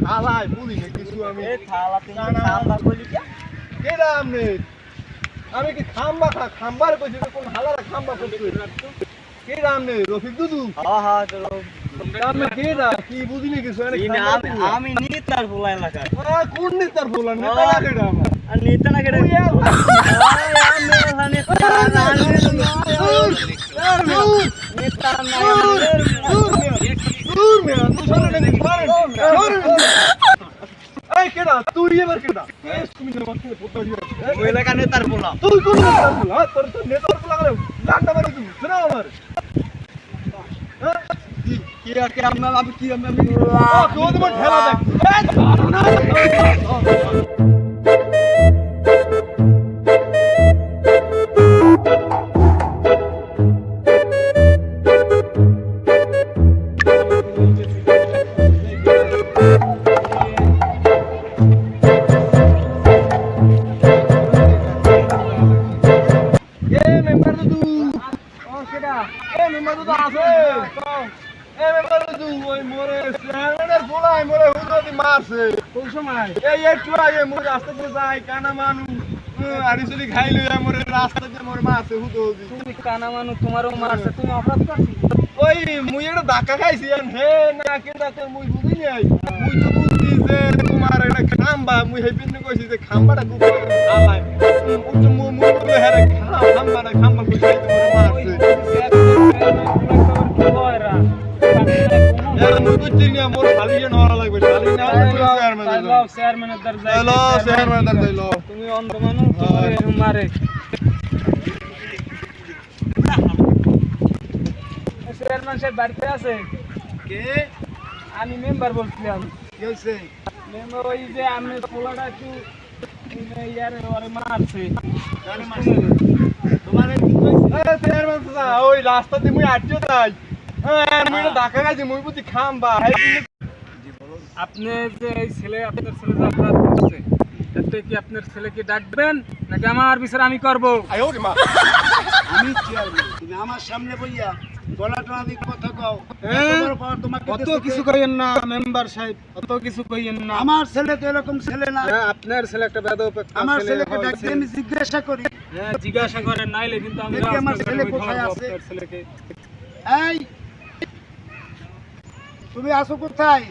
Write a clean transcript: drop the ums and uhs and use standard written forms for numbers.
থালায় বলি না কিছু আমি এই থালা তুমি খাম্বা বলি কি কে নাম নে আমি কি খাম্বার কইছি তো কোন হালারা খাম্বা করতে কে নাম নে রফিক দুদু হ্যাঁ হ্যাঁ চলো আমি কে না কি বুঝি না কিছু আমি নিতার ফুলা এলাকা কোন নেতার ফুলা নেতা লাগে না আমার আর নিতা না কেডা তুই এবার কেডা তুমি ওই এলাকা নেতার ফুলা তুই কোন নেতার ফুলা তোর তো নেতার ফুলা গেল ডান্ডা মারি তুমি শোনা আমার কি আমি কি আমি তোর তোমার ঠেলা দেখ মারছে কোন সময় এই একটু আগে মোর রাস্তা দিয়ে যাই কানা মানু আরিসলি খাইলো মোর রাস্তা দিয়ে মোর মারছে হুতো তুমি কানা মানু তোমারও মারছে তুমি অপরাধ করছি ওই মুই একটা ধাক্কা খাইছি আর হে না কেডা তো মুই বুঝি নাই মুই তো বুঝি যে তোমার একটা খাম্বা মুই হেপিনে কইছি যে খাম্বাটা খুব আলাই উচ্চ মুই বলে হ্যাঁ খাম্বা কইছি তোমার মারছে মুই বুঝছি না মোর খালি জন হওয়া লাগবে খালি না চেয়ারম্যানের দরজায় চেয়ারম্যানের দরজায় তুমি অন্ধ মানুষ তোমারে মারে চেয়ারম্যান সাহেব বাড়িতে আছে কে আমি মেম্বার বলছিলাম কি হইছে মেম্বার ওই যে আমি পোলাটা একটু ইয়ার ওরে মারছে তোমার চেয়ারম্যান দাদা ওই রাস্তা দিয়ে মুই আটকে যাই মুই ধাক্কা খাইছি মুই বুঝি খাম্বা আপনি যে এই ছেলে আপনার ছেলে যে অপরাধ করছে এতে কি আপনার ছেলেকে ডাকবেন নাকি আমার বিচার আমি করবো আমি চেয়ারম্যান তুমি আমার সামনে বইয়া গলাটা দিক কথা কও অত কিছু কইেন না মেম্বার সাহেব অত কিছু কইেন না আমার ছেলে তো এরকম ছেলে না আপনার ছেলে একটা বেদব আমার ছেলেকে ডাকতে আমি জিজ্ঞাসা করি হ্যাঁ জিজ্ঞাসা করেন নাইলে কিন্তু আমি আমার ছেলে কোথায় আছে ছেলেকে এই তুমি আসো কোথায়